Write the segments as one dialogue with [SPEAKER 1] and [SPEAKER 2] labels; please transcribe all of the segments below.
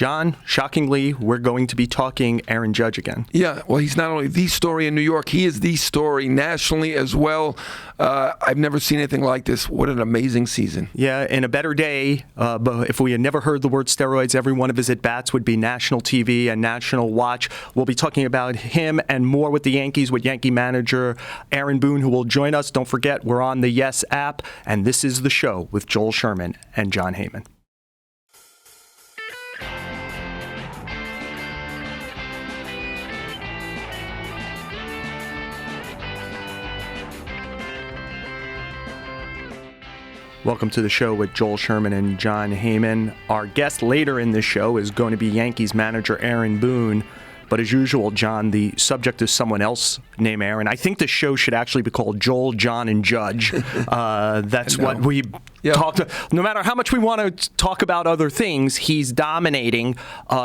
[SPEAKER 1] John, shockingly, we're going to be talking Aaron Judge again.
[SPEAKER 2] Yeah, well, he's not only the story in New York, he is the story nationally as well. I've never seen anything like this. What an amazing season.
[SPEAKER 1] Yeah, in a better day, but if we had never heard the word steroids, every one of his at-bats would be national TV and national watch. We'll be talking about him and more with the Yankees with Yankee manager Aaron Boone, who will join us. Don't forget, we're on the Yes app, and this is the show with Joel Sherman and John Heyman. Welcome to the show with Joel Sherman and John Heyman. Our guest later in this show is going to be Yankees manager Aaron Boone. But as usual, John, the subject is someone else named Aaron. I think the show should actually be called Joel, John, and Judge. That's what we talked about. No matter how much we want to talk about other things, he's dominating.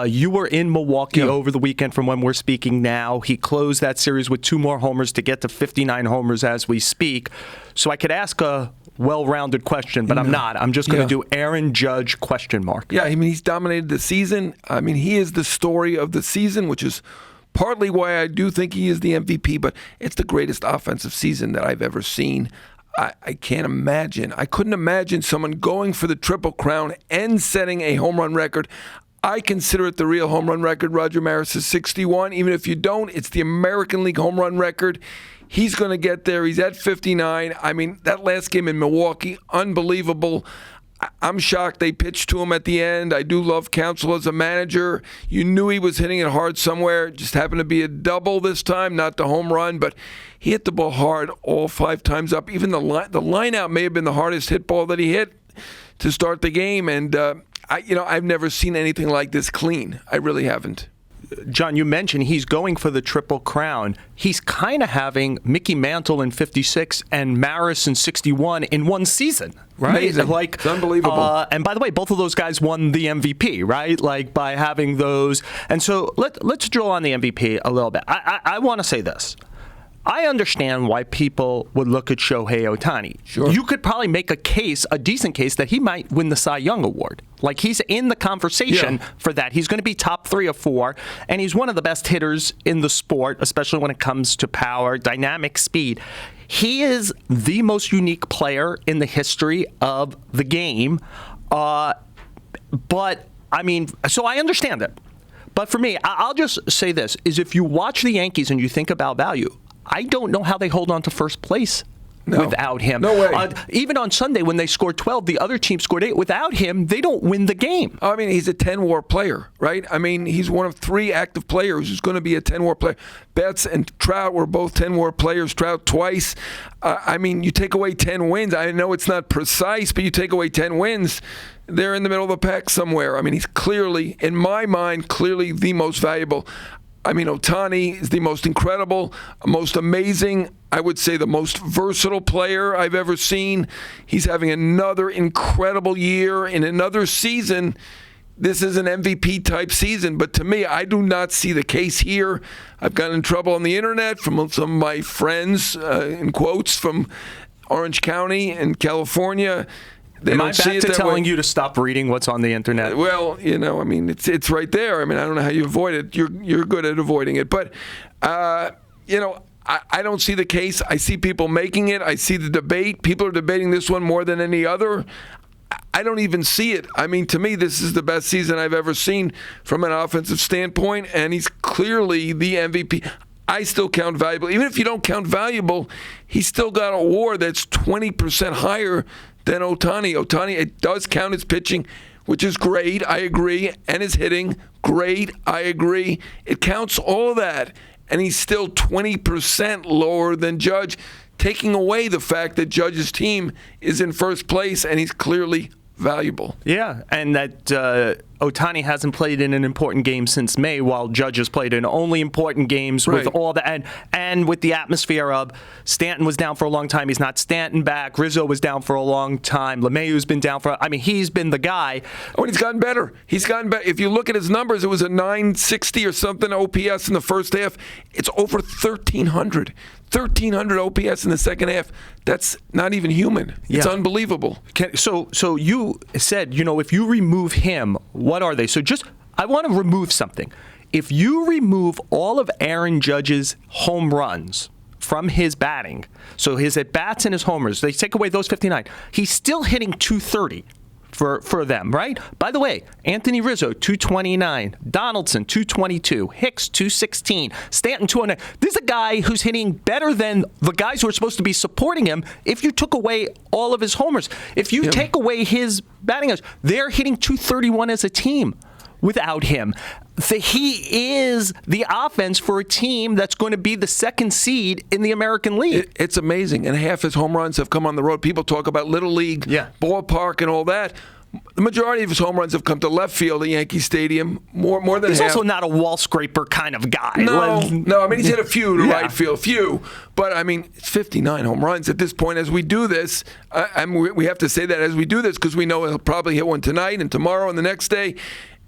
[SPEAKER 1] You were in Milwaukee over the weekend from when we're speaking now. He closed that series with 2 more homers to get to 59 homers as we speak. So I could ask a well-rounded question, but I'm not. I'm just going to do Aaron Judge ?
[SPEAKER 2] Yeah, I mean, he's dominated the season. I mean, he is the story of the season, which is partly why I do think he is the MVP, but it's the greatest offensive season that I've ever seen. I can't imagine. I couldn't imagine someone going for the Triple Crown and setting a home run record. I consider it the real home run record. Roger Maris is 61. Even if you don't, it's the American League home run record. He's going to get there. He's at 59. I mean, that last game in Milwaukee, unbelievable. I'm shocked they pitched to him at the end. I do love Counsell as a manager. You knew he was hitting it hard somewhere. It just happened to be a double this time, not the home run. But he hit the ball hard all 5 times up. Even the line out may have been the hardest hit ball that he hit to start the game. And, I've never seen anything like this clean. I really haven't.
[SPEAKER 1] John, you mentioned he's going for the Triple Crown. He's kind of having Mickey Mantle in 56 and Maris in 61 in one season, right?
[SPEAKER 2] Amazing. It's unbelievable.
[SPEAKER 1] And by the way, both of those guys won the MVP, right? Like by having those. And so let's drill on the MVP a little bit. I want to say this. I understand why people would look at Shohei Ohtani.
[SPEAKER 2] Sure.
[SPEAKER 1] You could probably make a decent case that he might win the Cy Young Award. Like, he's in the conversation for that. He's going to be top 3 or 4, and he's one of the best hitters in the sport, especially when it comes to power, dynamic speed. He is the most unique player in the history of the game. But, I mean, so I understand it. But for me, I'll just say this, is if you watch the Yankees and you think about value, I don't know how they hold on to first place without him.
[SPEAKER 2] No way.
[SPEAKER 1] Even on Sunday when they scored 12, the other team scored 8. Without him, they don't win the game.
[SPEAKER 2] I mean, he's a 10-WAR player, right? I mean, he's one of 3 active players who's going to be a 10-WAR player. Betts and Trout were both 10-WAR players. Trout twice. I mean, you take away 10 wins. I know it's not precise, but you take away 10 wins, they're in the middle of the pack somewhere. I mean, he's clearly, in my mind, the most valuable. I mean, Ohtani is the most incredible, most amazing, I would say the most versatile player I've ever seen. He's having another incredible year in another season. This is an MVP-type season, but to me, I do not see the case here. I've gotten in trouble on the internet from some of my friends, in quotes, from Orange County and California.
[SPEAKER 1] Am I back to telling you to stop reading what's on the internet?
[SPEAKER 2] Well, I mean, it's right there. I mean, I don't know how you avoid it. You're good at avoiding it. But, I don't see the case. I see people making it. I see the debate. People are debating this one more than any other. I don't even see it. I mean, to me, this is the best season I've ever seen from an offensive standpoint, and he's clearly the MVP. I still count valuable. Even if you don't count valuable, he's still got a WAR that's 20% higher than Ohtani. Ohtani, it does count his pitching, which is great, I agree, and his hitting, great, I agree. It counts all of that, and he's still 20% lower than Judge, taking away the fact that Judge's team is in first place, and he's clearly valuable.
[SPEAKER 1] Yeah, and that Ohtani hasn't played in an important game since May, while Judge has played in only important games with all the and with the atmosphere of Stanton was down for a long time. He's not Stanton back. Rizzo was down for a long time. LeMahieu's been down for. I mean, he's been the guy.
[SPEAKER 2] Oh, and he's gotten better. He's gotten better. If you look at his numbers, it was a 960 or something OPS in the first half. It's over 1,300. 1,300 OPS in the second half. That's not even human. It's unbelievable.
[SPEAKER 1] So you said, if you remove him, what are they? So just I want to remove something. If you remove all of Aaron Judge's home runs from his batting, so his at-bats and his homers, they take away those 59, he's still hitting 230 for them, right? By the way, Anthony Rizzo, 229. Donaldson, 222. Hicks, 216. Stanton, 209. This is a guy who's hitting better than the guys who are supposed to be supporting him if you took away all of his homers. If you take away his batting average, they're hitting 231 as a team without him. He is the offense for a team that's going to be the second seed in the American League.
[SPEAKER 2] It's amazing. And half his home runs have come on the road. People talk about Little League, ballpark, and all that. The majority of his home runs have come to left field at Yankee Stadium, more than
[SPEAKER 1] He's
[SPEAKER 2] half.
[SPEAKER 1] also not a wall scraper kind of guy.
[SPEAKER 2] No. I mean, he's hit a few to right field, But, I mean, it's 59 home runs at this point as we do this. We have to say that as we do this because we know he'll probably hit one tonight and tomorrow and the next day.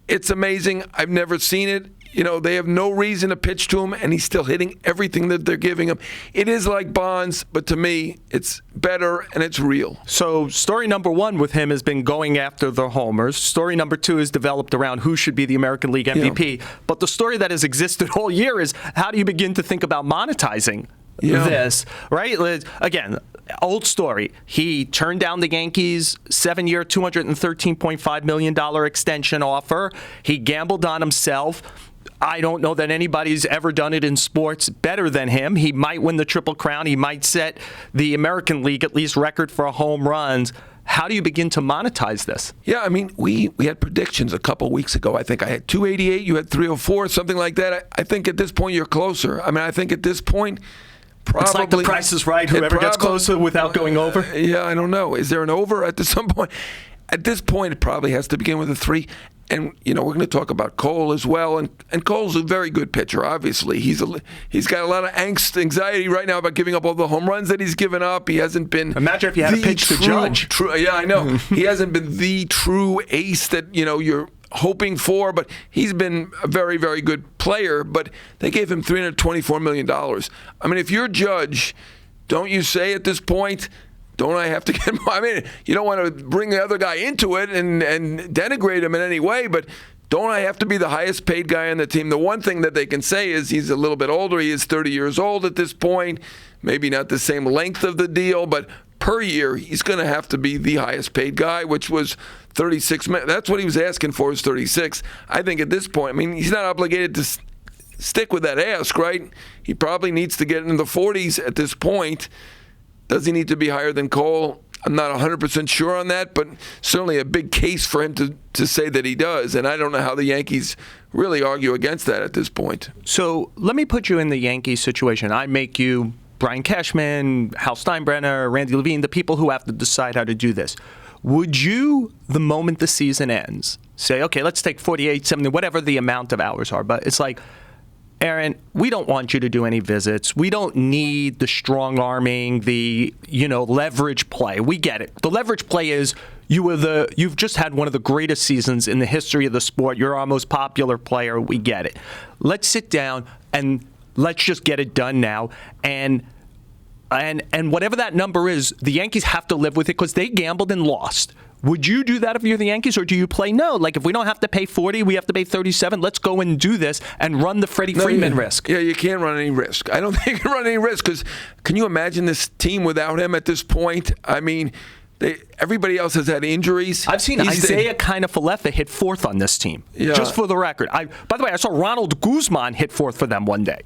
[SPEAKER 2] It's amazing. I've never seen it. You know, they have no reason to pitch to him, and he's still hitting everything that they're giving him. It is like Bonds, but to me, it's better and it's real.
[SPEAKER 1] So story number one with him has been going after the homers. Story number two is developed around who should be the American League MVP. But the story that has existed all year is how do you begin to think about monetizing this, right? Again, old story. He turned down the Yankees' 7-year, $213.5 million extension offer. He gambled on himself. I don't know that anybody's ever done it in sports better than him. He might win the Triple Crown. He might set the American League at least record for home runs. How do you begin to monetize this?
[SPEAKER 2] Yeah, I mean, we had predictions a couple weeks ago. I think I had 288, you had 304, something like that. I think at this point you're closer. I mean, I think at this point, probably.
[SPEAKER 1] It's like the Price is Right. Whoever gets closer without going over.
[SPEAKER 2] Yeah, I don't know. Is there an over at some point? At this point, it probably has to begin with a 3. And, you know, we're going to talk about Cole as well. And Cole's a very good pitcher, obviously. He's got a lot of anxiety right now about giving up all the home runs that he's given up. He hasn't been.
[SPEAKER 1] Imagine if you had a pitch to Judge.
[SPEAKER 2] Yeah, I know. He hasn't been the true ace that, you know, you're hoping for, but he's been a very, very good player. But they gave him $324 million. I mean, if you're Judge, don't you say at this point, don't I have to get more? I mean, you don't want to bring the other guy into it and denigrate him in any way, but don't I have to be the highest paid guy on the team? The one thing that they can say is he's a little bit older. He is 30 years old at this point. Maybe not the same length of the deal, but per year, he's going to have to be the highest paid guy, which was 36. That's what he was asking for, is 36. I think at this point, I mean, he's not obligated to stick with that ask, right? He probably needs to get into the 40s at this point. Does he need to be higher than Cole? I'm not 100% sure on that, but certainly a big case for him to say that he does. And I don't know how the Yankees really argue against that at this point.
[SPEAKER 1] So let me put you in the Yankees situation. I make you Brian Cashman, Hal Steinbrenner, Randy Levine, the people who have to decide how to do this. Would you, the moment the season ends, say, okay, let's take 48, 70, whatever the amount of hours are, but it's like, Aaron, we don't want you to do any visits. We don't need the strong-arming, the, leverage play. We get it. The leverage play is you've just had one of the greatest seasons in the history of the sport. You're our most popular player. We get it. Let's sit down and let's just get it done now. And whatever that number is, the Yankees have to live with it because they gambled and lost. Would you do that if you're the Yankees, or do you play no? Like, if we don't have to pay 40, we have to pay 37. Let's go and do this and run the Freddie Freeman risk.
[SPEAKER 2] Yeah, you can't run any risk. I don't think you can run any risk because can you imagine this team without him at this point? I mean, everybody else has had injuries.
[SPEAKER 1] I've seen Isaiah Kiner-Falefa hit fourth on this team, just for the record. By the way, I saw Ronald Guzman hit fourth for them one day.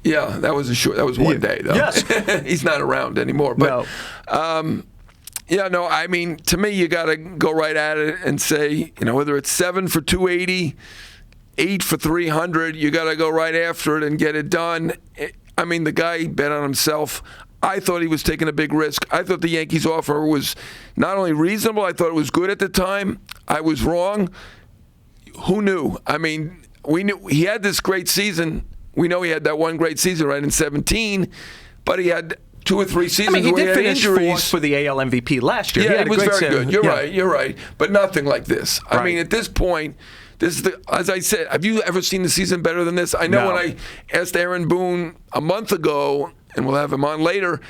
[SPEAKER 2] Yeah, that was one day, though.
[SPEAKER 1] Yes.
[SPEAKER 2] He's not around anymore. But, I mean, to me, you got to go right at it and say, whether it's 7 for 280, 8 for 300, you got to go right after it and get it done. I mean, the guy bet on himself. I thought he was taking a big risk. I thought the Yankees' offer was not only reasonable, I thought it was good at the time. I was wrong. Who knew? I mean, we knew he had this great season. We know he had that one great season, right, in 17, but he had 2 or 3 seasons
[SPEAKER 1] he
[SPEAKER 2] where
[SPEAKER 1] did
[SPEAKER 2] he had
[SPEAKER 1] finish
[SPEAKER 2] injuries.
[SPEAKER 1] fourth for the AL MVP last year.
[SPEAKER 2] Yeah, it was very good. You're right. But nothing like this.
[SPEAKER 1] Right.
[SPEAKER 2] I mean, at this point, this is as I said, have you ever seen the season better than this? I know when I asked Aaron Boone a month ago, and we'll have him on later,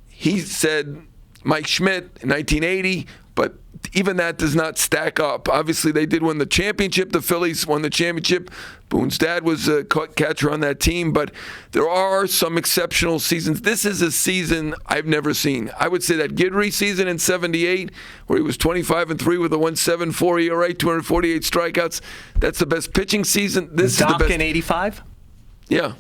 [SPEAKER 2] he said Mike Schmidt in 1980, but even that does not stack up. Obviously, they did win the championship. The Phillies won the championship. Boone's dad was a catcher on that team, but there are some exceptional seasons. This is a season I've never seen. I would say that Guidry season in '78, where he was 25-3 with a 1.74 ERA, 248 strikeouts. That's the best pitching season. This
[SPEAKER 1] Doc
[SPEAKER 2] is the best
[SPEAKER 1] in '85.
[SPEAKER 2] Yeah.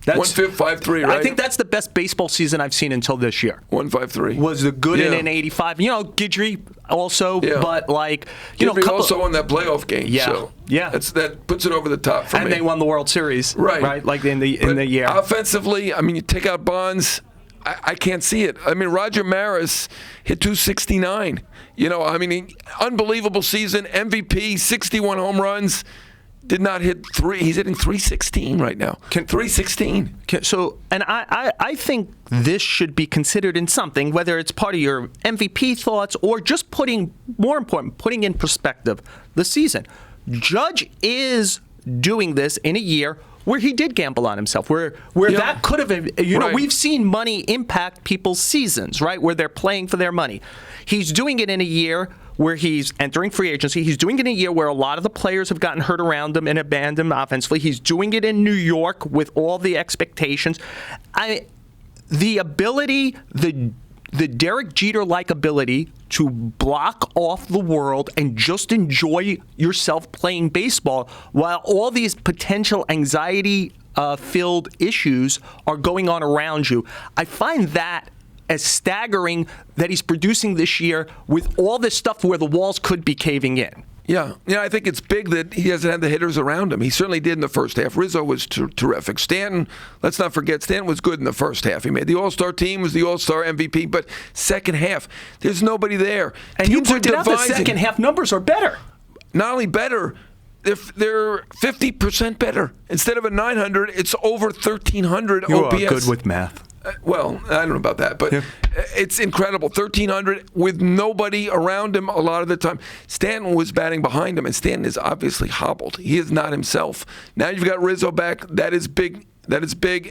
[SPEAKER 2] 1.53, right?
[SPEAKER 1] I think that's the best baseball season I've seen until this year.
[SPEAKER 2] 1.53
[SPEAKER 1] was the good in '85. Guidry also, but
[SPEAKER 2] Guidry also won that playoff game.
[SPEAKER 1] Yeah,
[SPEAKER 2] so
[SPEAKER 1] yeah,
[SPEAKER 2] that puts it over the top for me.
[SPEAKER 1] And they won the World Series,
[SPEAKER 2] right?
[SPEAKER 1] Like in the year.
[SPEAKER 2] Offensively, I mean, you take out Bonds, I can't see it. I mean, Roger Maris hit 269. Unbelievable season, MVP, 61 home runs. Did not hit 3. He's hitting 316 right now. 316.
[SPEAKER 1] I think this should be considered in something, whether it's part of your MVP thoughts or just putting in perspective the season. Judge is doing this in a year where he did gamble on himself, where that could have, we've seen money impact people's seasons, right, where they're playing for their money. He's doing it in a year where he's entering free agency. He's doing it in a year where a lot of the players have gotten hurt around him and abandoned him offensively. He's doing it in New York with all the expectations. The ability, the Derek Jeter-like ability to block off the world and just enjoy yourself playing baseball while all these potential anxiety-filled issues are going on around you. I find that as staggering that he's producing this year with all this stuff where the walls could be caving in.
[SPEAKER 2] Yeah, I think it's big that he hasn't had the hitters around him. He certainly did in the first half. Rizzo was terrific. Stanton, let's not forget, Stanton was good in the first half. He made the All-Star team, was the All-Star MVP, but second half, there's nobody there.
[SPEAKER 1] And you pointed out the second half numbers are better.
[SPEAKER 2] Not only better, they're 50% better. Instead of a 900, it's over 1,300 OPS.
[SPEAKER 1] You are good with math.
[SPEAKER 2] Well, I don't know about that, but it's incredible. 1,300 with nobody around him a lot of the time. Stanton was batting behind him, and Stanton is obviously hobbled. He is not himself. Now you've got Rizzo back. That is big.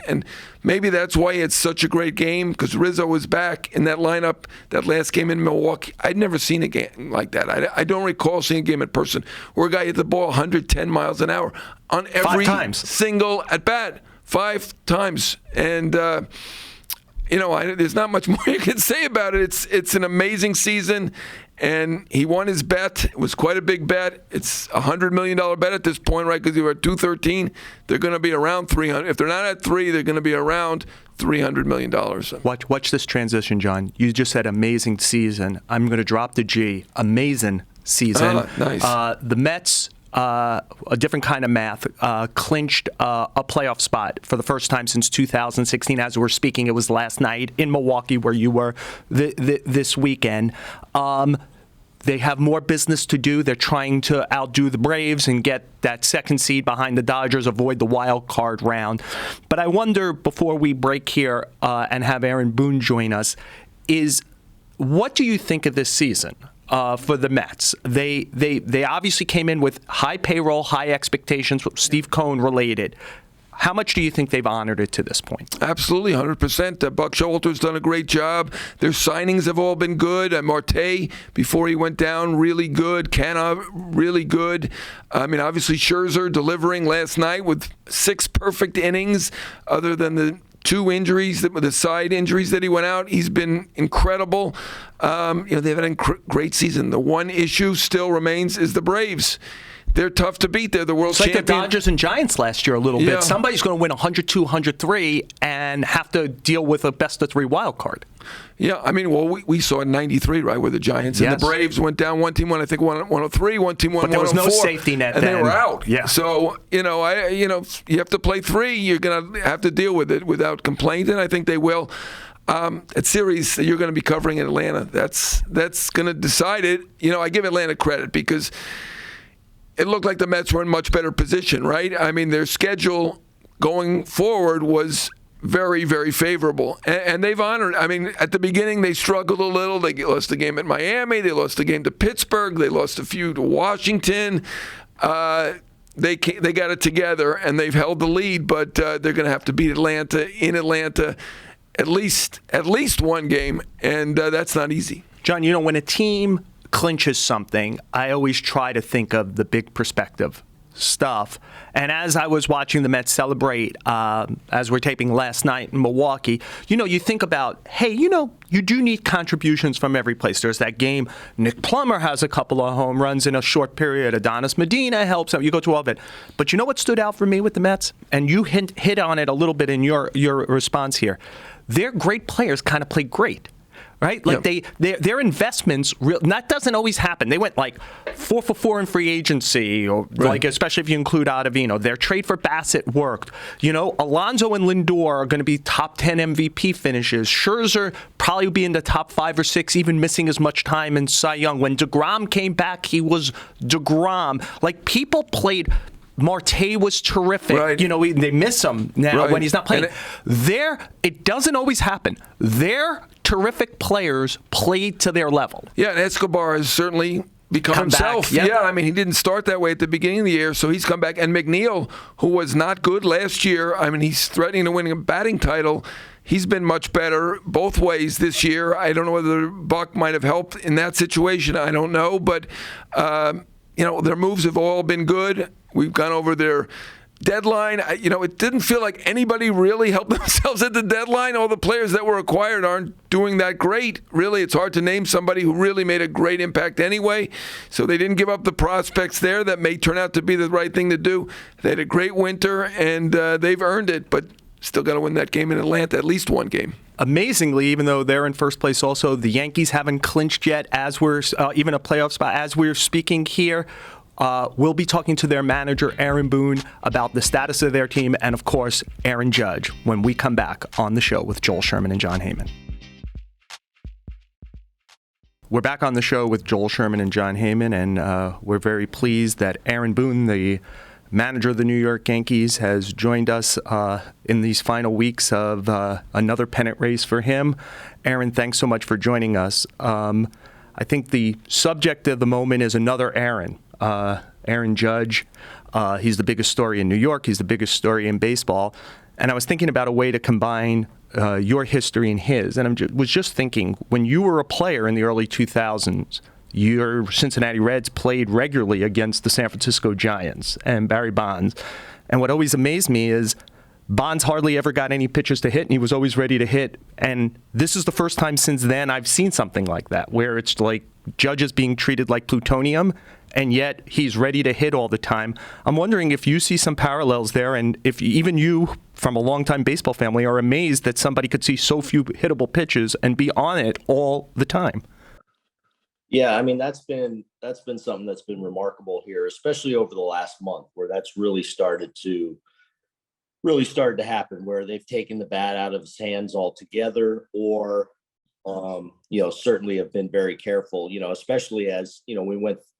[SPEAKER 2] And maybe that's why it's such a great game, because Rizzo was back in that lineup that last game in Milwaukee. I'd never seen a game like that. I don't recall seeing a game in person where a guy hit the ball 110 miles an hour on every single at-bat. 5 times. And, there's not much more you can say about it. It's an amazing season, and he won his bet. It was quite a big bet. It's a $100 million bet at this point, right, because they were at 213. They're going to be around 300. If they're not at 3, they're going to be around $300 million.
[SPEAKER 1] Watch this transition, John. You just said amazing season. I'm going to drop the G. Amazing season.
[SPEAKER 2] Nice.
[SPEAKER 1] The Mets, a different kind of math, clinched a playoff spot for the first time since 2016. As we're speaking, it was last night in Milwaukee where you were this weekend. They have more business to do. They're trying to outdo the Braves and get that second seed behind the Dodgers, avoid the wild card round. But I wonder, before we break here and have Aaron Boone join us, what do you think of this season? For the Mets, they obviously came in with high payroll, high expectations, Steve Cohen related. How much do you think they've honored it to this point?
[SPEAKER 2] Absolutely, 100%. Buck Showalter's done a great job. Their signings have all been good. Marte, before he went down, really good. Canna, really good. Obviously Scherzer delivering last night with 6 perfect innings, other than the 2 injuries, the side injuries that he went out. He's been incredible. They've had a great season. The one issue still remains is the Braves. They're tough to beat. They're the world champion.
[SPEAKER 1] It's like the Dodgers and Giants last year a little bit. Somebody's going to win 102, 103 and have to deal with a best-of-3 wild card.
[SPEAKER 2] Yeah, we saw in '93, right, where the Giants and the Braves went down. One team won, I think, 103. One team won 104. But there was no
[SPEAKER 1] safety net
[SPEAKER 2] and
[SPEAKER 1] then.
[SPEAKER 2] They were out.
[SPEAKER 1] Yeah.
[SPEAKER 2] So, you have to play 3. You're going to have to deal with it without complaint, and I think they will. That series that you're going to be covering in Atlanta, that's going to decide it. I give Atlanta credit because it looked like the Mets were in much better position, right? Their schedule going forward was very, very favorable. And they've honored. At the beginning, they struggled a little. They lost the game at Miami. They lost the game to Pittsburgh. They lost a few to Washington. They got it together, and they've held the lead, but they're going to have to beat Atlanta in Atlanta at least one game, and that's not easy.
[SPEAKER 1] John, when a team clinches something, I always try to think of the big perspective stuff. And as I was watching the Mets celebrate, as we're taping last night in Milwaukee, you think about, hey, you do need contributions from every place. There's that game. Nick Plummer has a couple of home runs in a short period. Adonis Medina helps out. You go through all of it. But you know what stood out for me with the Mets? And you hit on it a little bit in your response here. Their great players kind of play great. Right? Like their investments, that doesn't always happen. They went like 4 for 4 in free agency, or like especially if you include Ottavino. Their trade for Bassett worked. Alonso and Lindor are going to be top 10 MVP finishes. Scherzer probably will be in the top 5 or 6, even missing as much time in Cy Young. When DeGrom came back, he was DeGrom. Like, people played. Marte was terrific. Right. They miss him now when he's not playing. It doesn't always happen. Their terrific players played to their level.
[SPEAKER 2] Yeah, and Escobar has certainly become himself.
[SPEAKER 1] Yep.
[SPEAKER 2] Yeah, I mean, he didn't start that way at the beginning of the year, so he's come back. And McNeil, who was not good last year, I mean, he's threatening to win a batting title. He's been much better both ways this year. I don't know whether Buck might have helped in that situation. I don't know. But, their moves have all been good. We've gone over their deadline. It didn't feel like anybody really helped themselves at the deadline. All the players that were acquired aren't doing that great. Really, it's hard to name somebody who really made a great impact anyway. So they didn't give up the prospects there. That may turn out to be the right thing to do. They had a great winter, and they've earned it, but still got to win that game in Atlanta, at least one game.
[SPEAKER 1] Amazingly, even though they're in first place also, the Yankees haven't clinched yet, as we're even a playoff spot, as we're speaking here. We'll be talking to their manager, Aaron Boone, about the status of their team and, of course, Aaron Judge when we come back on the show with Joel Sherman and John Heyman. We're back on the show with Joel Sherman and John Heyman, and we're very pleased that Aaron Boone, the manager of the New York Yankees, has joined us in these final weeks of another pennant race for him. Aaron, thanks so much for joining us. I think the subject of the moment is another Aaron. Aaron Judge. He's the biggest story in New York. He's the biggest story in baseball. And I was thinking about a way to combine your history and his. And I was just thinking, when you were a player in the early 2000s, your Cincinnati Reds played regularly against the San Francisco Giants and Barry Bonds. And what always amazed me is Bonds hardly ever got any pitches to hit, and he was always ready to hit. And this is the first time since then I've seen something like that, where it's like Judge is being treated like plutonium, and yet he's ready to hit all the time. I'm wondering if you see some parallels there, and if even you, from a longtime baseball family, are amazed that somebody could see so few hittable pitches and be on it all the time.
[SPEAKER 3] Yeah, I mean, that's been something that's been remarkable here, especially over the last month, where that's really started to happen, where they've taken the bat out of his hands altogether, or certainly have been very careful, especially as,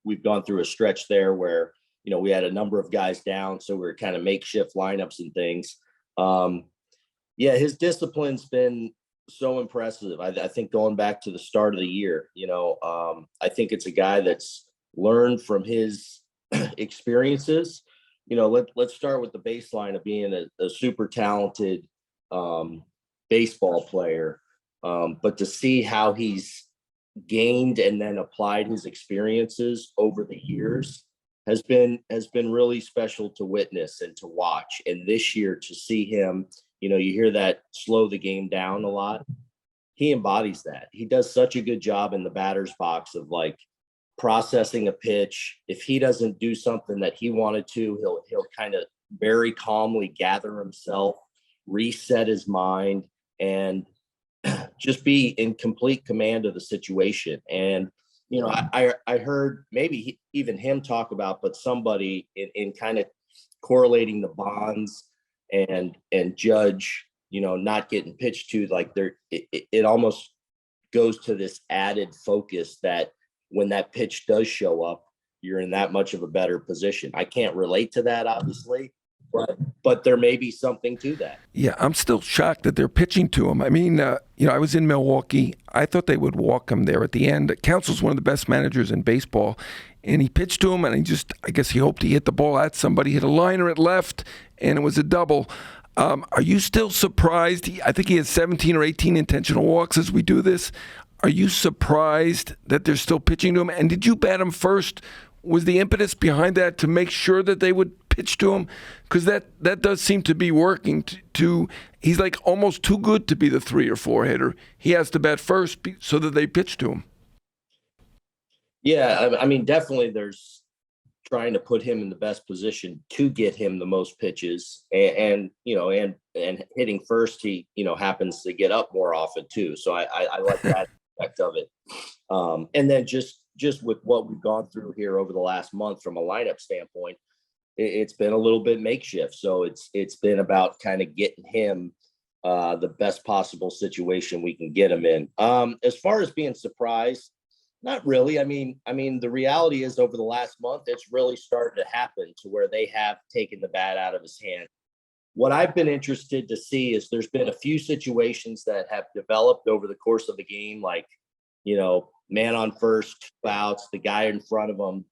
[SPEAKER 3] we've gone through a stretch there where, we had a number of guys down. So we were kind of makeshift lineups and things. His discipline's been so impressive. I think going back to the start of the year, I think it's a guy that's learned from his experiences. Let's start with the baseline of being a super talented baseball player. But to see how he's gained and then applied his experiences over the years has been really special to witness and to watch. And this year, to see him, you hear that slow the game down a lot. He embodies that. He does such a good job in the batter's box of like processing a pitch. If he doesn't do something that he wanted to, he'll kind of very calmly gather himself, reset his mind, and just be in complete command of the situation. And, I heard maybe even him talk about, but somebody in kind of correlating the Bonds and Judge, not getting pitched to, like it almost goes to this added focus that when that pitch does show up, you're in that much of a better position. I can't relate to that, obviously, but there may be something to that.
[SPEAKER 2] Yeah, I'm still shocked that they're pitching to him. I mean, I was in Milwaukee. I thought they would walk him there at the end. Council's one of the best managers in baseball, and he pitched to him, and I guess he hoped he hit the ball at somebody, hit a liner at left, and it was a double. Are you still surprised? I think he has 17 or 18 intentional walks as we do this. Are you surprised that they're still pitching to him? And did you bat him first? Was the impetus behind that to make sure that they would pitch to him? Because that does seem to be working. He's like almost too good to be the 3 or 4 hitter. He has to bat first so that they pitch to him.
[SPEAKER 3] Yeah, I mean, definitely there's trying to put him in the best position to get him the most pitches, and hitting first, he happens to get up more often too. So I like that aspect of it. And then just with what we've gone through here over the last month from a lineup standpoint, it's been a little bit makeshift. So it's been about kind of getting him the best possible situation we can get him in. As far as being surprised, not really. I mean, the reality is over the last month, it's really started to happen to where they have taken the bat out of his hand. What I've been interested to see is there's been a few situations that have developed over the course of the game, like, man on first, 2 outs, the guy in front of him.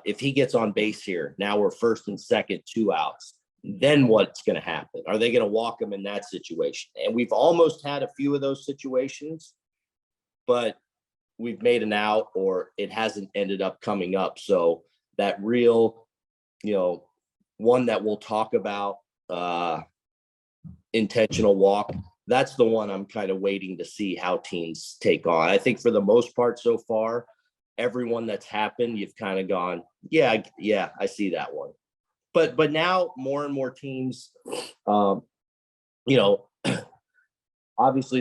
[SPEAKER 3] If he gets on base here, now we're first and second, 2 outs. Then what's going to happen? Are they going to walk him in that situation? And we've almost had a few of those situations, but we've made an out or it hasn't ended up coming up. So that real, one that we'll talk about, intentional walk, that's the one I'm kind of waiting to see how teams take on. I think for the most part so far, everyone that's happened, you've kind of gone, yeah, I see that one. But now more and more teams, obviously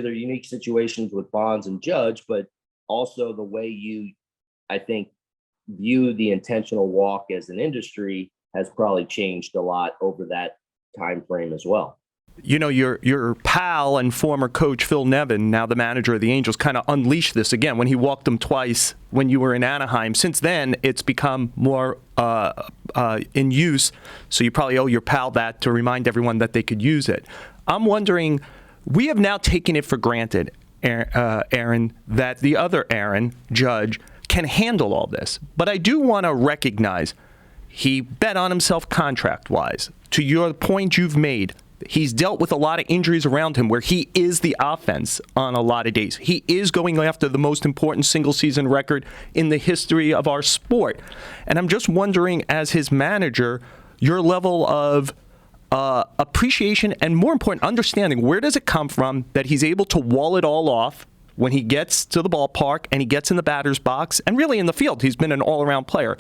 [SPEAKER 3] they're unique situations with Bonds and Judge, but also the way you, I think, view the intentional walk as an industry has probably changed a lot over that time frame as well.
[SPEAKER 1] Your pal and former coach Phil Nevin, now the manager of the Angels, kind of unleashed this again when he walked them twice when you were in Anaheim. Since then, it's become more in use. So you probably owe your pal that to remind everyone that they could use it. I'm wondering, we have now taken it for granted, Aaron, that the other Aaron, Judge, can handle all this. But I do want to recognize he bet on himself contract-wise. To your point you've made, he's dealt with a lot of injuries around him where he is the offense on a lot of days. He is going after the most important single-season record in the history of our sport. And I'm just wondering, as his manager, your level of appreciation and, more important, understanding, where does it come from that he's able to wall it all off when he gets to the ballpark and he gets in the batter's box and really in the field? He's been an all-around player.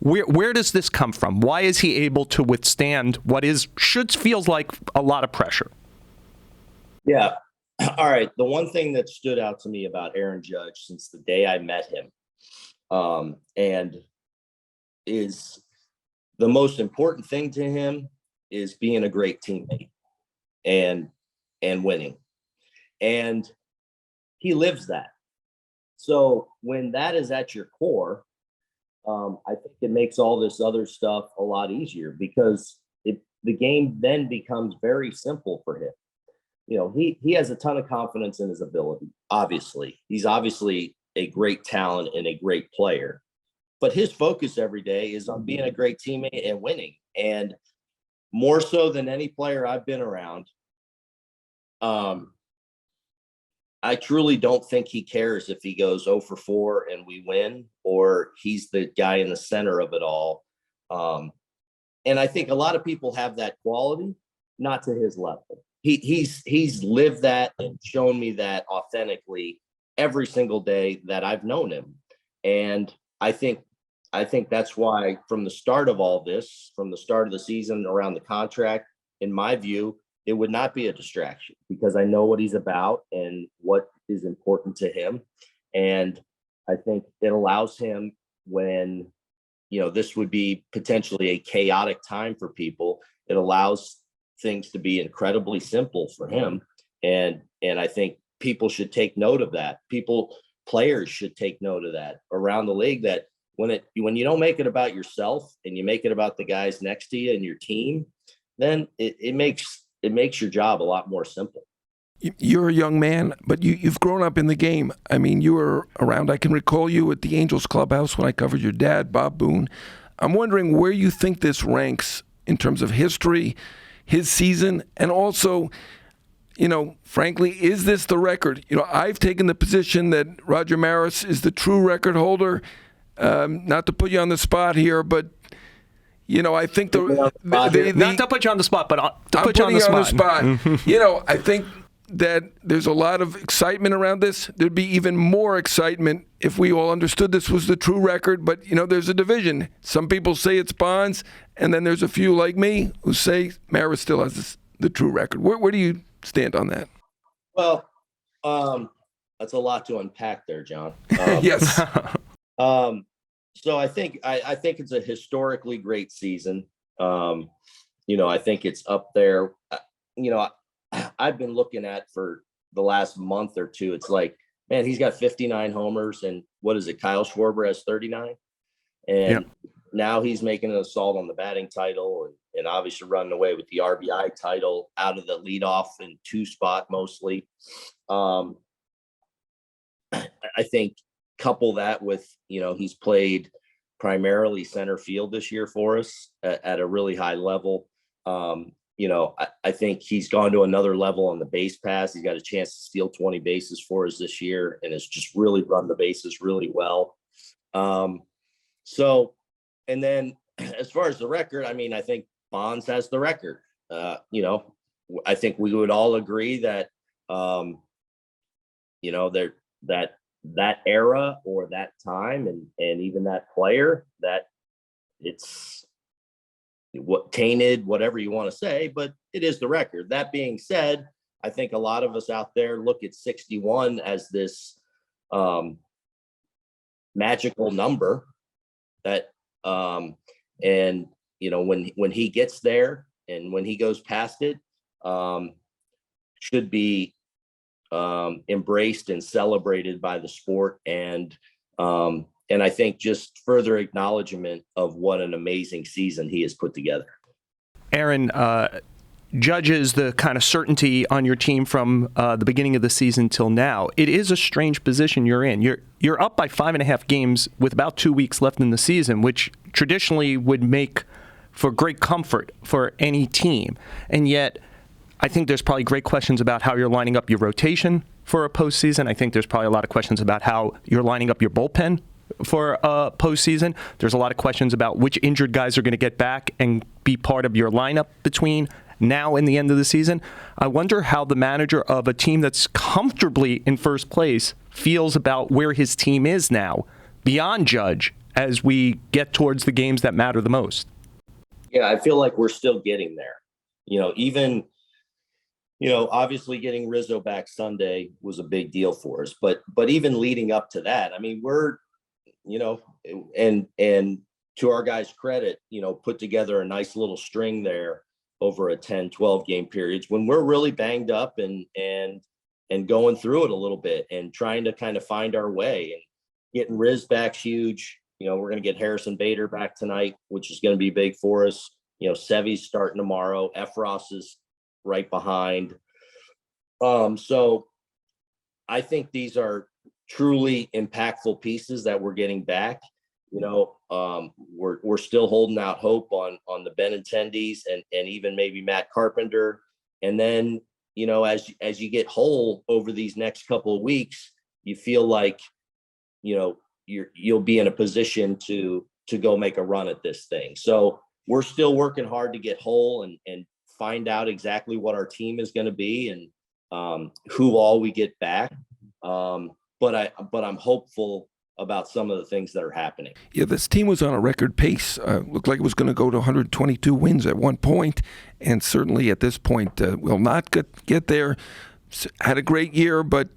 [SPEAKER 1] Where does this come from? Why is he able to withstand what feels like a lot of pressure?
[SPEAKER 3] Yeah. All right. The one thing that stood out to me about Aaron Judge since the day I met him, and is the most important thing to him, is being a great teammate and winning. And he lives that. So when that is at your core, I think it makes all this other stuff a lot easier, because the game then becomes very simple for him. He has a ton of confidence in his ability. Obviously, he's obviously a great talent and a great player, but his focus every day is on being a great teammate and winning. And more so than any player I've been around, I truly don't think he cares if he goes 0 for 4 and we win, or he's the guy in the center of it all. And I think a lot of people have that quality, not to his level. He's lived that and shown me that authentically every single day that I've known him. And I think that's why from the start of all this, from the start of the season around the contract, in my view, it would not be a distraction, because I know what he's about and what is important to him. And I think it allows him, when, this would be potentially a chaotic time for people, it allows things to be incredibly simple for him. And I think people should take note of that. Players should take note of that around the league, that when you don't make it about yourself and you make it about the guys next to you and your team, then it makes your job a lot more simple.
[SPEAKER 2] You're a young man, but you've grown up in the game. I mean, you were around. I can recall you at the Angels clubhouse when I covered your dad, Bob Boone. I'm wondering where you think this ranks in terms of history, his season, and also, frankly, is this the record? I've taken the position that Roger Maris is the true record holder. Not to put you on the spot here, but I think
[SPEAKER 1] not to put you on the spot, but to put you on the spot.
[SPEAKER 2] I think that there's a lot of excitement around this. There'd be even more excitement if we all understood this was the true record. But, there's a division. Some people say it's Bonds, and then there's a few like me who say Maris still has the true record. Where do you stand on that?
[SPEAKER 3] Well, that's a lot to unpack there, John.
[SPEAKER 2] Yes.
[SPEAKER 3] So I think it's a historically great season. I think it's up there. I've been looking at for the last month or two. It's like, man, he's got 59 homers, and what is it? Kyle Schwarber has 39, and now he's making an assault on the batting title, and obviously running away with the RBI title out of the leadoff and 2 spot mostly. I think couple that with, he's played primarily center field this year for us at a really high level. I think he's gone to another level on the base pass. He's got a chance to steal 20 bases for us this year, and has just really run the bases really well. And then as far as the record, I think Bonds has the record. I think we would all agree that, that era or that time and even that player, that it's what tainted, whatever you want to say, but it is the record. That being said, I think a lot of us out there look at 61 as this magical number that, when he gets there and when he goes past it, should be embraced and celebrated by the sport. And I think just further acknowledgement of what an amazing season he has put together.
[SPEAKER 1] Aaron, judges the kind of certainty on your team from the beginning of the season till now. It is a strange position you're in. You're up by 5.5 games with about 2 weeks left in the season, which traditionally would make for great comfort for any team. And yet, I think there's probably great questions about how you're lining up your rotation for a postseason. I think there's probably a lot of questions about how you're lining up your bullpen for a postseason. There's a lot of questions about which injured guys are going to get back and be part of your lineup between now and the end of the season. I wonder how the manager of a team that's comfortably in first place feels about where his team is now, beyond Judge, as we get towards the games that matter the most.
[SPEAKER 3] Yeah, I feel like we're still getting there. Obviously getting Rizzo back Sunday was a big deal for us, but even leading up to that, we're, and to our guys' credit, put together a nice little string there over a 10, 12 game periods when we're really banged up and going through it a little bit and trying to kind of find our way. And getting Riz back's huge. We're going to get Harrison Bader back tonight, which is going to be big for us. Sevy's starting tomorrow. Efros is right behind. So I think these are truly impactful pieces that we're getting back. We're still holding out hope on the Benintendies and even maybe Matt Carpenter. And then, as you get whole over these next couple of weeks, you feel like, you'll be in a position to go make a run at this thing. So we're still working hard to get whole and find out exactly what our team is going to be and who all we get back. But I'm hopeful about some of the things that are happening.
[SPEAKER 2] Yeah, this team was on a record pace. Looked like it was going to go to 122 wins at one point, and certainly at this point will not get there. Had a great year, but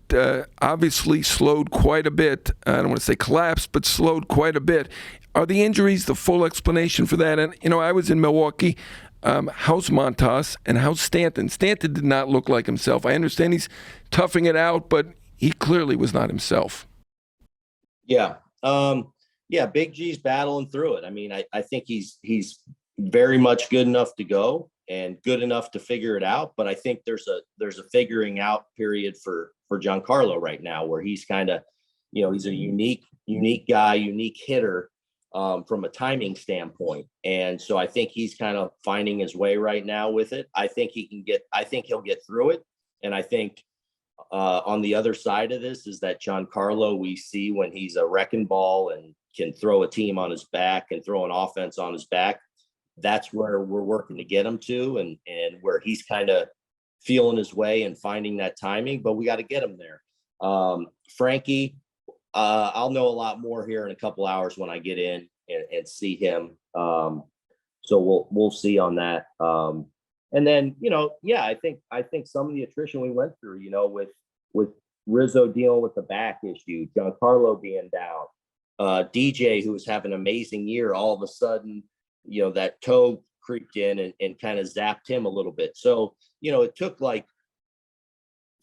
[SPEAKER 2] obviously slowed quite a bit. I don't want to say collapsed, but slowed quite a bit. Are the injuries the full explanation for that? And, I was in Milwaukee. How's Montas and how's Stanton? Stanton did not look like himself. I understand he's toughing it out, but he clearly was not himself.
[SPEAKER 3] Yeah. Big G's battling through it. I think he's very much good enough to go and good enough to figure it out. But I think there's a figuring out period for Giancarlo right now, where he's kind of, he's a unique guy, unique hitter from a timing standpoint. And so I think he's kind of finding his way right now with it. I think he'll get through it. And I think on the other side of this is that Giancarlo, we see when he's a wrecking ball and can throw a team on his back and throw an offense on his back. That's where we're working to get him to, and where he's kind of feeling his way and finding that timing, but we got to get him there. Frankie, I'll know a lot more here in a couple hours when I get in and see him. So we'll see on that. And then, I think some of the attrition we went through, with Rizzo dealing with the back issue, Giancarlo being down, DJ, who was having an amazing year, all of a sudden, that toe creeped in and kind of zapped him a little bit. So, it took like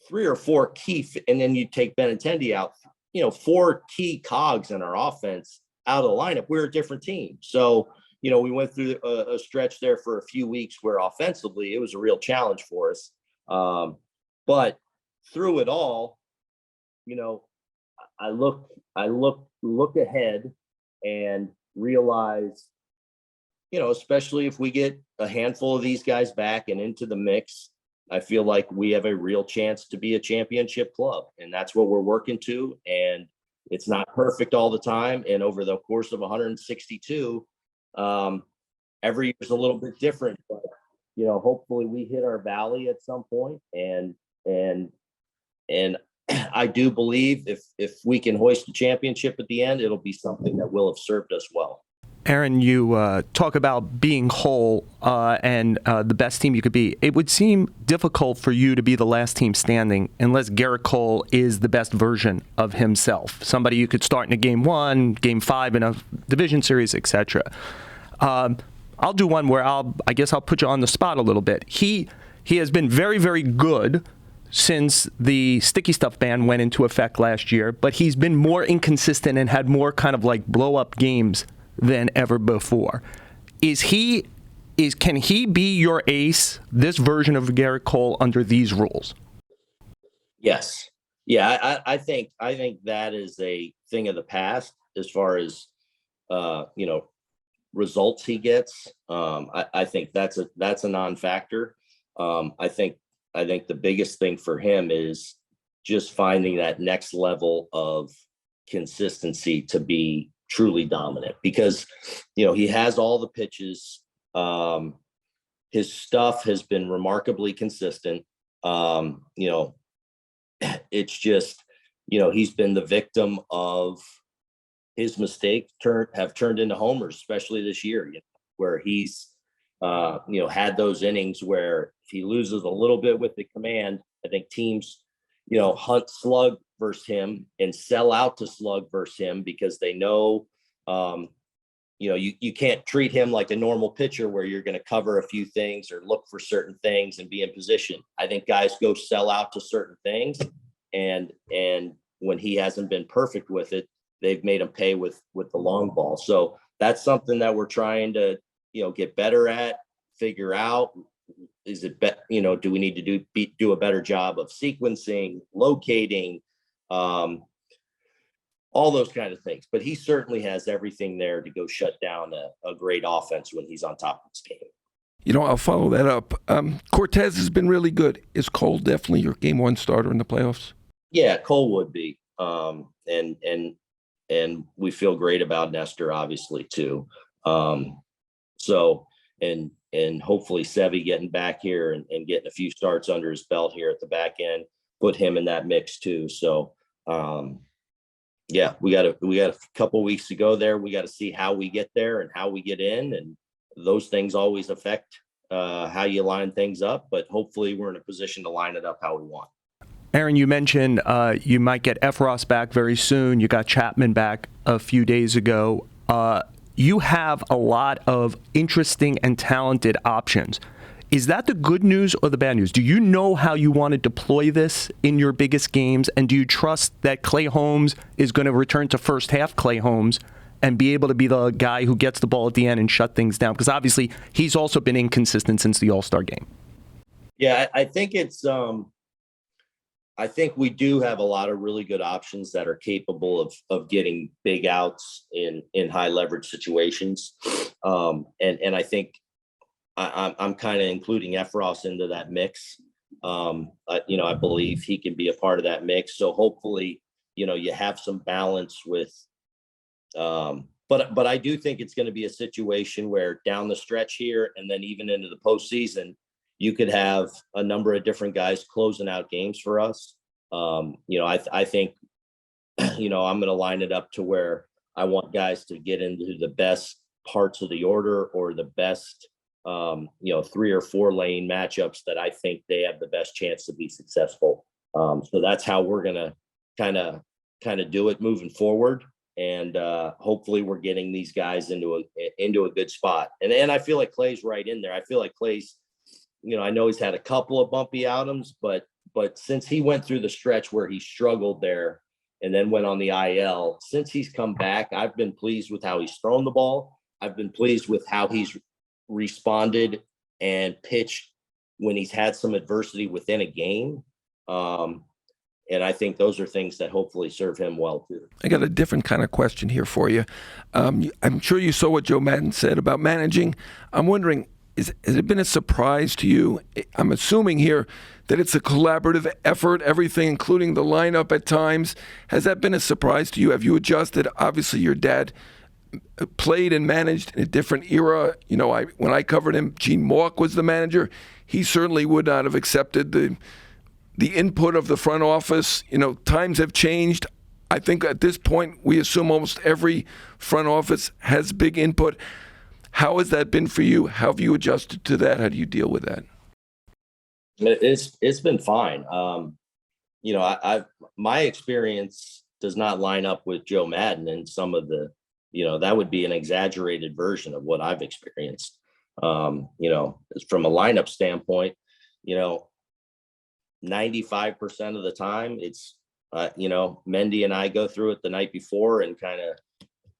[SPEAKER 3] 3 or 4 key, and then you take Benintendi out, 4 key cogs in our offense out of the lineup. We're a different team. So, we went through a stretch there for a few weeks where offensively it was a real challenge for us. But through it all, I look ahead and realize, especially if we get a handful of these guys back and into the mix, I feel like we have a real chance to be a championship club. And that's what we're working to. And it's not perfect all the time. And over the course of 162, every year is a little bit different, but hopefully we hit our valley at some point, and I do believe if we can hoist the championship at the end, it'll be something that will have served us well.
[SPEAKER 1] Aaron, you talk about being whole and the best team you could be. It would seem difficult for you to be the last team standing unless Gerrit Cole is the best version of himself. Somebody you could start in a game 1, game 5 in a division series, etc. I'll do one where I guess I'll put you on the spot a little bit. He has been very, very good since the sticky stuff ban went into effect last year, but he's been more inconsistent and had more kind of like blow up games than ever before. Can he be your ace, this version of Gerrit Cole, under these rules?
[SPEAKER 3] Yes. Yeah, I think that is a thing of the past as far as results he gets. I think that's a non-factor. I think the biggest thing for him is just finding that next level of consistency to be truly dominant, because he has all the pitches. His stuff has been remarkably consistent. It's just he's been the victim of his mistakes have turned into homers, especially this year, where he's had those innings where if he loses a little bit with the command, I think teams hunt slug versus him and sell out to slug versus him, because they know you can't treat him like a normal pitcher where you're going to cover a few things or look for certain things and be in position. I think guys go sell out to certain things, and when he hasn't been perfect with it, they've made him pay with the long ball. So that's something that we're trying to get better at, figure out. Is it do we need to do a better job of sequencing, locating, all those kind of things? But he certainly has everything there to go shut down a great offense when he's on top of his game.
[SPEAKER 2] I'll follow that up. Cortez has been really good. Is Cole definitely your game 1 starter in the playoffs?
[SPEAKER 3] Yeah, Cole would be. And we feel great about Nestor, obviously, too. So hopefully Sevy getting back here and getting a few starts under his belt here at the back end, put him in that mix too. So we got a couple weeks to go there. We got to see how we get there and how we get in, and those things always affect how you line things up, but hopefully we're in a position to line it up how we want.
[SPEAKER 1] Aaron, you mentioned you might get Efros back very soon. You got Chapman back a few days ago. You have a lot of interesting and talented options. Is that the good news or the bad news? Do you know how you want to deploy this in your biggest games? And do you trust that Clay Holmes is going to return to first half Clay Holmes and be able to be the guy who gets the ball at the end and shut things down? Because obviously he's also been inconsistent since the All-Star game.
[SPEAKER 3] Yeah, I think it's I think we do have a lot of really good options that are capable of getting big outs in high leverage situations. And I think I'm kind of including Efros into that mix. I believe he can be a part of that mix. So hopefully, you have some balance with, but I do think it's going to be a situation where down the stretch here, and then even into the postseason, you could have a number of different guys closing out games for us. I think, I'm going to line it up to where I want guys to get into the best parts of the order or the best, 3 or 4 lane matchups that I think they have the best chance to be successful. So that's how we're going to kind of do it moving forward. And hopefully we're getting these guys into a good spot. And I feel like Clay's right in there. I feel like Clay's, I know he's had a couple of bumpy outings, but since he went through the stretch where he struggled there and then went on the IL, since he's come back, I've been pleased with how he's thrown the ball. I've been pleased with how he's responded and pitched when he's had some adversity within a game. And I think those are things that hopefully serve him well too.
[SPEAKER 2] I got a different kind of question here for you. I'm sure you saw what Joe Maddon said about managing. I'm wondering, has it been a surprise to you? I'm assuming here that it's a collaborative effort, everything, including the lineup at times. Has that been a surprise to you? Have you adjusted? Obviously, your dad played and managed in a different era. When I covered him, Gene Mauch was the manager. He certainly would not have accepted the input of the front office. Times have changed. I think at this point, we assume almost every front office has big input. How has that been for you? How have you adjusted to that? How do you deal with that?
[SPEAKER 3] It's been fine. My experience does not line up with Joe Maddon and some of the, that would be an exaggerated version of what I've experienced. From a lineup standpoint, 95% of the time it's, Mendy and I go through it the night before and kind of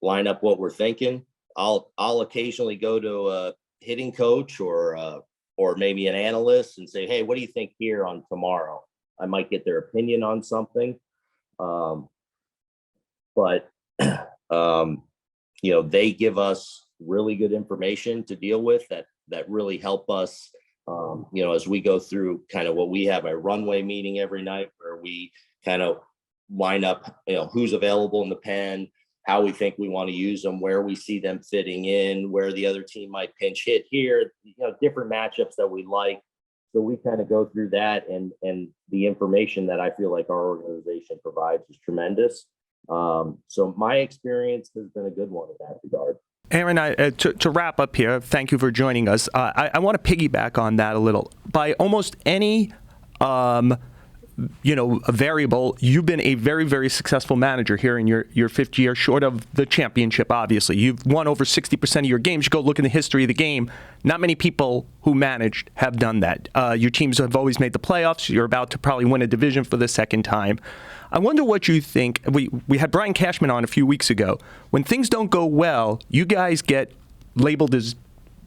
[SPEAKER 3] line up what we're thinking. I'll occasionally go to a hitting coach or maybe an analyst and say, hey, what do you think here on tomorrow? I might get their opinion on something. But they give us really good information to deal with that really help us, as we go through kind of what we have a runway meeting every night where we kind of line up, who's available in the pen, how we think we want to use them, where we see them fitting in, where the other team might pinch hit here, different matchups that we like. So we kind of go through that, and the information that I feel like our organization provides is tremendous. So my experience has been a good one in that regard.
[SPEAKER 1] Aaron, to wrap up here, thank you for joining us. I want to piggyback on that a little. By almost any a variable, you've been a very, very successful manager here in your fifth year, short of the championship, obviously. You've won over 60% of your games. You go look in the history of the game. Not many people who managed have done that. Your teams have always made the playoffs. You're about to probably win a division for the second time. I wonder what you think. We had Brian Cashman on a few weeks ago. When things don't go well, you guys get labeled as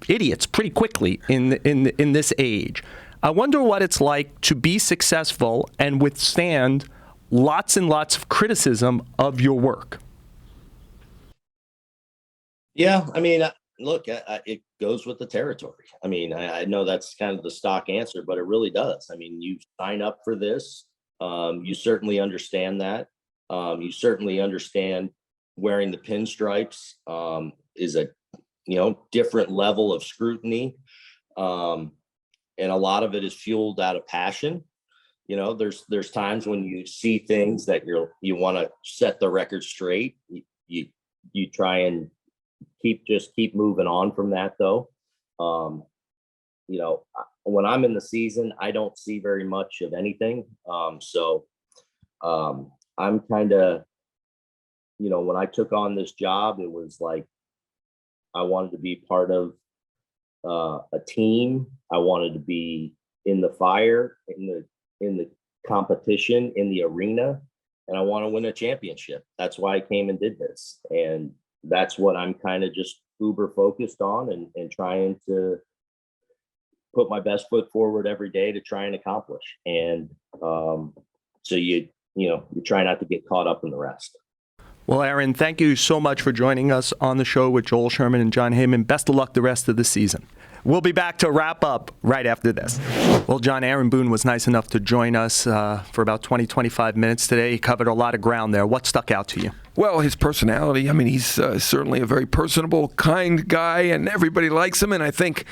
[SPEAKER 1] idiots pretty quickly in this age. I wonder what it's like to be successful and withstand lots and lots of criticism of your work.
[SPEAKER 3] Yeah, I mean, look, it goes with the territory. I mean, I know that's kind of the stock answer, but it really does. I mean, you sign up for this. You certainly understand that. You certainly understand wearing the pinstripes is a different level of scrutiny. And a lot of it is fueled out of passion. There's times when you see things that you want to set the record straight. You try and keep moving on from that though. When I'm in the season, I don't see very much of anything. So I'm kind of, when I took on this job, it was like I wanted to be part of a team. I wanted to be in the fire, in the competition, in the arena, and I want to win a championship. That's why I came and did this, and that's what I'm kind of just uber focused on, and trying to put my best foot forward every day to try and accomplish. And so you try not to get caught up in the rest.
[SPEAKER 1] Well, Aaron, thank you so much for joining us on the show with Joel Sherman and John Heyman. Best of luck the rest of the season. We'll be back to wrap up right after this. Well, John, Aaron Boone was nice enough to join us for about 20, 25 minutes today. He covered a lot of ground there. What stuck out to you?
[SPEAKER 2] Well, his personality. I mean, he's certainly a very personable, kind guy, and everybody likes him. And I think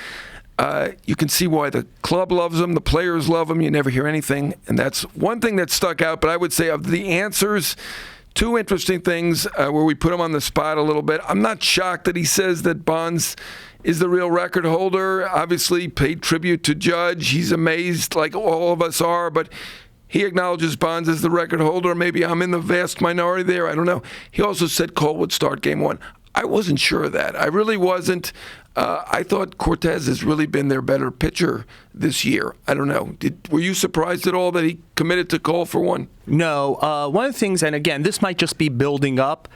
[SPEAKER 2] you can see why the club loves him, the players love him. You never hear anything. And that's one thing that stuck out. But I would say of the answers, two interesting things where we put him on the spot a little bit. I'm not shocked that he says that Bonds is the real record holder. Obviously paid tribute to Judge. He's amazed like all of us are. But he acknowledges Bonds as the record holder. Maybe I'm in the vast minority there. I don't know. He also said Cole would start Game 1. I wasn't sure of that. I really wasn't. I thought Cortez has really been their better pitcher this year. I don't know. Were you surprised at all that he committed to Cole for one?
[SPEAKER 1] No. One of the things, and again, this might just be building up,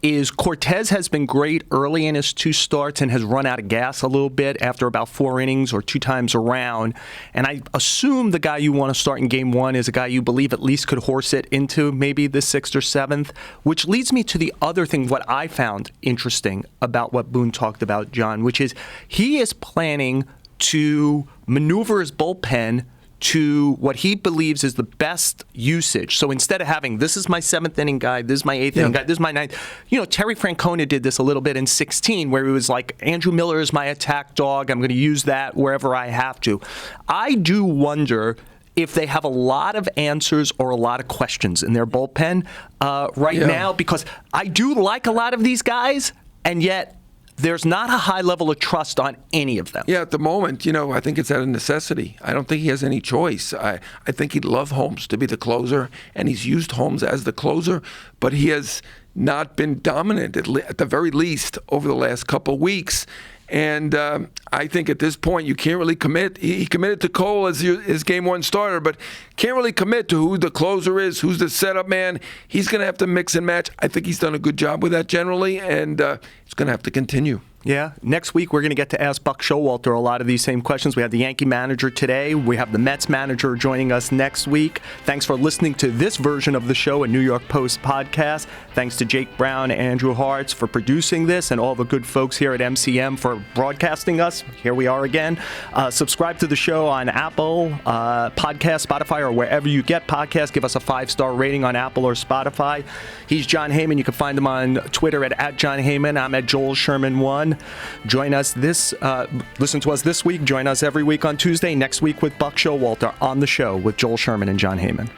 [SPEAKER 1] is Cortez has been great early in his 2 starts and has run out of gas a little bit after about 4 innings or 2 times around. And I assume the guy you want to start in Game 1 is a guy you believe at least could horse it into maybe the 6th or 7th, which leads me to the other thing, what I found interesting about what Boone talked about, John, which is he is planning to maneuver his bullpen to what he believes is the best usage. So instead of having, this is my 7th inning guy, this is my 8th inning guy, this is my 9th. Terry Francona did this a little bit in 16, where he was like, Andrew Miller is my attack dog. I'm going to use that wherever I have to. I do wonder if they have a lot of answers or a lot of questions in their bullpen right now, because I do like a lot of these guys, and yet there's not a high level of trust on any of them.
[SPEAKER 2] Yeah, at the moment, I think it's out of necessity. I don't think he has any choice. I think he'd love Holmes to be the closer, and he's used Holmes as the closer, but he has not been dominant, at the very least, over the last couple weeks. And I think at this point you can't really commit. He committed to Cole as his Game 1 starter, but can't really commit to who the closer is, who's the setup man. He's going to have to mix and match. I think he's done a good job with that generally, and it's going to have to continue.
[SPEAKER 1] Yeah. Next week, we're going to get to ask Buck Showalter a lot of these same questions. We have the Yankee manager today. We have the Mets manager joining us next week. Thanks for listening to this version of the show, a New York Post podcast. Thanks to Jake Brown and Andrew Hartz for producing this, and all the good folks here at MCM for broadcasting us. Here we are again. Subscribe to the show on Apple Podcast, Spotify, or wherever you get podcasts. Give us a 5-star rating on Apple or Spotify. He's John Heyman. You can find him on Twitter at John Heyman. I'm at Joel Sherman 1. Join us listen to us this week. Join us every week on Tuesday. Next week with Buck Showalter on the show with Joel Sherman and John Heyman.